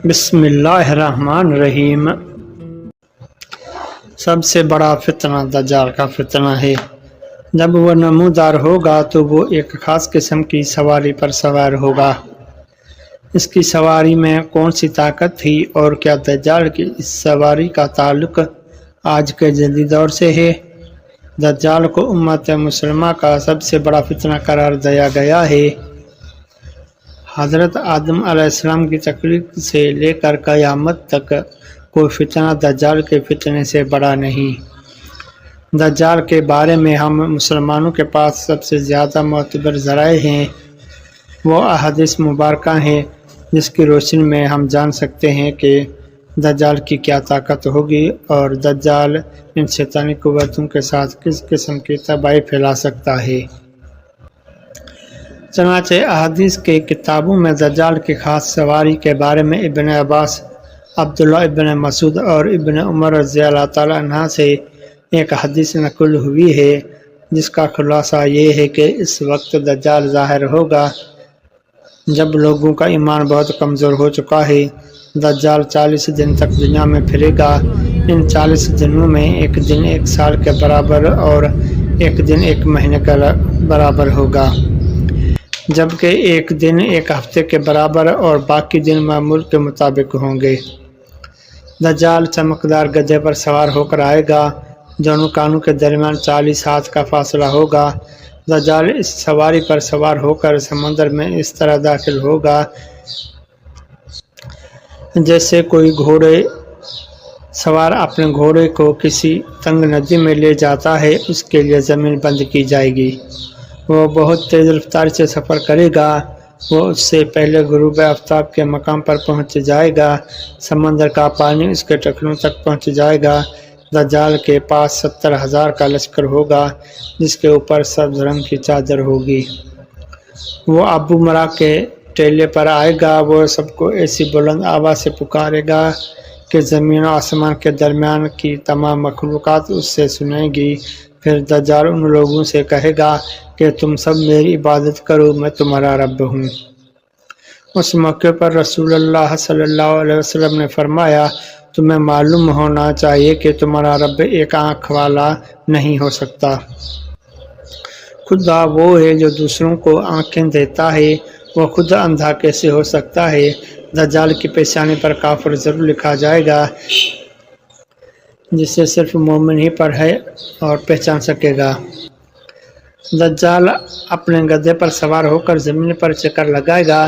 بسم اللہ الرحمن الرحیم۔ سب سے بڑا فتنہ دجال کا فتنہ ہے۔ جب وہ نمودار ہوگا تو وہ ایک خاص قسم کی سواری پر سوار ہوگا۔ اس کی سواری میں کون سی طاقت تھی اور کیا دجال کی اس سواری کا تعلق آج کے جدید دور سے ہے؟ دجال کو امت مسلمہ کا سب سے بڑا فتنہ قرار دیا گیا ہے۔ حضرت آدم علیہ السلام کی تخلیق سے لے کر قیامت تک کوئی فتنہ دجال کے فتنے سے بڑا نہیں۔ دجال کے بارے میں ہم مسلمانوں کے پاس سب سے زیادہ معتبر ذرائع ہیں وہ احادیث مبارکہ ہیں جس کی روشنی میں ہم جان سکتے ہیں کہ دجال کی کیا طاقت ہوگی اور دجال ان شیطانی قوتوں کے ساتھ کس قسم کی تباہی پھیلا سکتا ہے۔ چنانچہ احادیث کے کتابوں میں دجال کی خاص سواری کے بارے میں ابن عباس، عبداللہ ابن مسعود اور ابن عمر رضی اللہ تعالیٰ عنہ سے ایک حدیث نقل ہوئی ہے جس کا خلاصہ یہ ہے کہ اس وقت دجال ظاہر ہوگا جب لوگوں کا ایمان بہت کمزور ہو چکا ہے۔ دجال 40 دن تک دنیا میں پھرے گا۔ ان 40 دنوں میں ایک دن ایک سال کے برابر اور ایک دن ایک مہینے کے برابر ہوگا، جبکہ ایک دن ایک ہفتے کے برابر اور باقی دن معمول کے مطابق ہوں گے۔ دجال چمکدار گدھے پر سوار ہو کر آئے گا، دونوں کانوں کے درمیان 40 ہاتھ کا فاصلہ ہوگا۔ دجال اس سواری پر سوار ہو کر سمندر میں اس طرح داخل ہوگا جیسے کوئی گھوڑے سوار اپنے گھوڑے کو کسی تنگ ندی میں لے جاتا ہے، اس کے لیے زمین بند کی جائے گی۔ وہ بہت تیز رفتار سے سفر کرے گا۔ وہ اس سے پہلے غروب آفتاب کے مقام پر پہنچ جائے گا۔ سمندر کا پانی اس کے ٹخنوں تک پہنچ جائے گا۔ دجال کے پاس 70,000 کا لشکر ہوگا جس کے اوپر سبز رنگ کی چادر ہوگی۔ وہ ابو مرا کے ٹیلے پر آئے گا۔ وہ سب کو ایسی بلند آواز سے پکارے گا کہ زمین و آسمان کے درمیان کی تمام مخلوقات اس سے سنیں گی۔ پھر دجال ان لوگوں سے کہے گا کہ تم سب میری عبادت کرو، میں تمہارا رب ہوں۔ اس موقع پر رسول اللہ صلی اللہ علیہ وسلم نے فرمایا، تمہیں معلوم ہونا چاہیے کہ تمہارا رب ایک آنکھ والا نہیں ہو سکتا۔ خدا وہ ہے جو دوسروں کو آنکھیں دیتا ہے، وہ خود اندھا کیسے ہو سکتا ہے؟ دجال کی پیشانی پر کافر ضرور لکھا جائے گا جسے صرف مومن ہی پر ہے اور پہچان سکے گا۔ دجال اپنے گدھے پر سوار ہو کر زمین پر چکر لگائے گا۔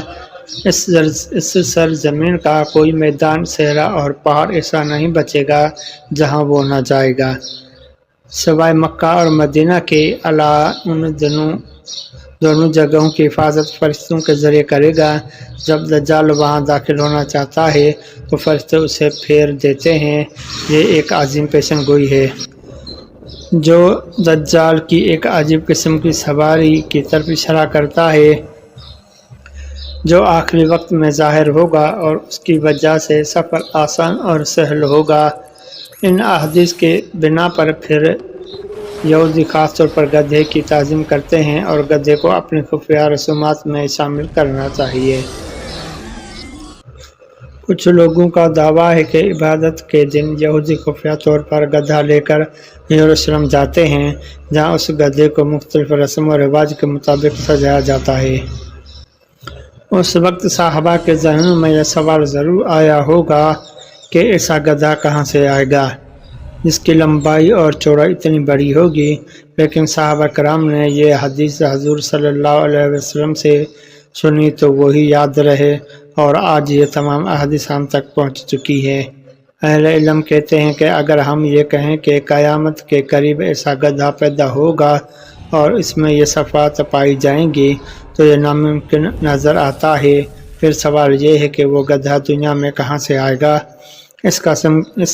اس سرزمین کا کوئی میدان، صحرا اور پہاڑ ایسا نہیں بچے گا جہاں وہ نہ جائے گا، سوائے مکہ اور مدینہ کے۔ ان دونوں جگہوں کی حفاظت فرشتوں کے ذریعے کرے گا۔ جب دجال وہاں داخل ہونا چاہتا ہے تو فرشتے اسے پھیر دیتے ہیں۔ یہ ایک عظیم پیشن گوئی ہے جو دجال کی ایک عجیب قسم کی سواری کی طرف اشارہ کرتا ہے جو آخری وقت میں ظاہر ہوگا اور اس کی وجہ سے سفر آسان اور سہل ہوگا۔ ان احادیث کے بنا پر پھر یہودی خاص طور پر گدھے کی تعظیم کرتے ہیں اور گدھے کو اپنی خفیہ رسومات میں شامل کرنا چاہیے۔ کچھ لوگوں کا دعویٰ ہے کہ عبادت کے دن یہودی خفیہ طور پر گدھا لے کر یروشلم جاتے ہیں جہاں اس گدھے کو مختلف رسم و رواج کے مطابق سجایا جاتا ہے۔ اس وقت صحابہ کے ذہنوں میں یہ سوال ضرور آیا ہوگا کہ ایسا گدھا کہاں سے آئے گا جس کی لمبائی اور چوڑائی اتنی بڑی ہوگی، لیکن صحابہ کرام نے یہ حدیث حضور صلی اللہ علیہ وسلم سے سنی تو وہی یاد رہے اور آج یہ تمام احادیث ہم تک پہنچ چکی ہے۔ اہل علم کہتے ہیں کہ اگر ہم یہ کہیں کہ قیامت کے قریب ایسا گدھا پیدا ہوگا اور اس میں یہ صفات پائی جائیں گی تو یہ ناممکن نظر آتا ہے۔ پھر سوال یہ ہے کہ وہ گدھا دنیا میں کہاں سے آئے گا؟ اس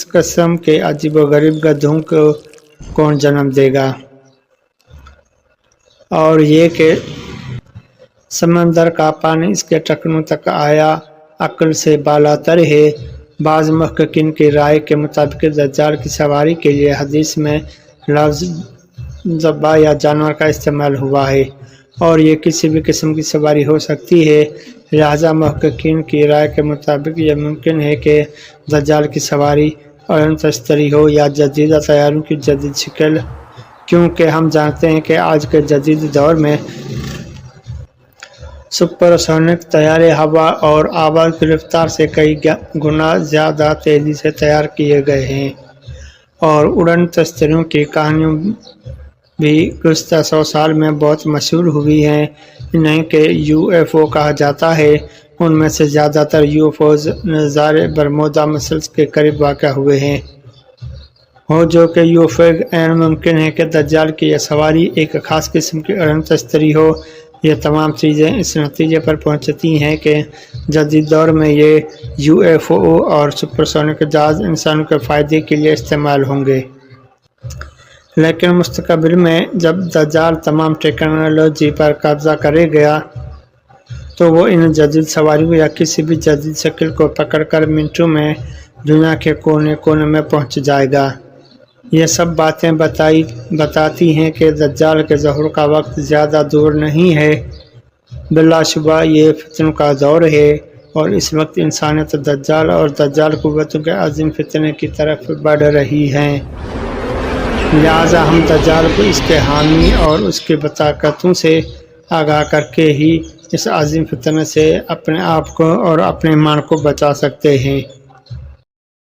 قسم کے عجیب و غریب گدھوں کو کون جنم دے گا؟ اور یہ کہ سمندر کا پانی اس کے ٹخنوں تک آیا عقل سے بالاتر ہے۔ بعض محققین کی رائے کے مطابق دجال کی سواری کے لیے حدیث میں لفظ ذبح یا جانور کا استعمال ہوا ہے۔ اور یہ کسی بھی قسم کی سواری ہو سکتی ہے۔ لہٰذا محققین کی رائے کے مطابق یہ ممکن ہے کہ دجال کی سواری اڑن تستری ہو یا جدیدہ طیاروں کی جدید شکل، کیونکہ ہم جانتے ہیں کہ آج کے جدید دور میں سپرسونک طیارے ہوا اور آواز کی رفتار سے کئی گنا زیادہ تیزی سے تیار کیے گئے ہیں، اور اڑن تستریوں کی کہانیاں بھی گزشتہ 100 سال میں بہت مشہور ہوئی ہیں۔ انہیں کہ یو ایف او کہا جاتا ہے، ان میں سے زیادہ تر یو ایف اوز نظار برمودا مثلث کے قریب واقع ہوئے ہیں، جو کہ یو ایف او ممکن ہے کہ دجال کی یہ سواری ایک خاص قسم کی اڑن تستری ہو۔ یہ تمام چیزیں اس نتیجے پر پہنچتی ہیں کہ جدید دور میں یہ یو ایف او اور سپرسونک جہاز انسانوں کے فائدے کے لیے استعمال ہوں گے۔ لیکن مستقبل میں جب دجال تمام ٹیکنالوجی پر قبضہ کرے گا تو وہ ان جدید سواریوں یا کسی بھی جدید شکل کو پکڑ کر منٹوں میں دنیا کے کونے کونے میں پہنچ جائے گا۔ یہ سب باتیں بتاتی ہیں کہ دجال کے ظہور کا وقت زیادہ دور نہیں ہے۔ بلا شبہ یہ فتنوں کا دور ہے، اور اس وقت انسانیت دجال اور دجال قوتوں کے عظیم فتنے کی طرف بڑھ رہی ہے۔ لہٰذا ہم دجال کو اس کے حامی اور اس کی طاقتوں سے آگاہ کر کے ہی اس عظیم فتنے سے اپنے آپ کو اور اپنے ایمان کو بچا سکتے ہیں۔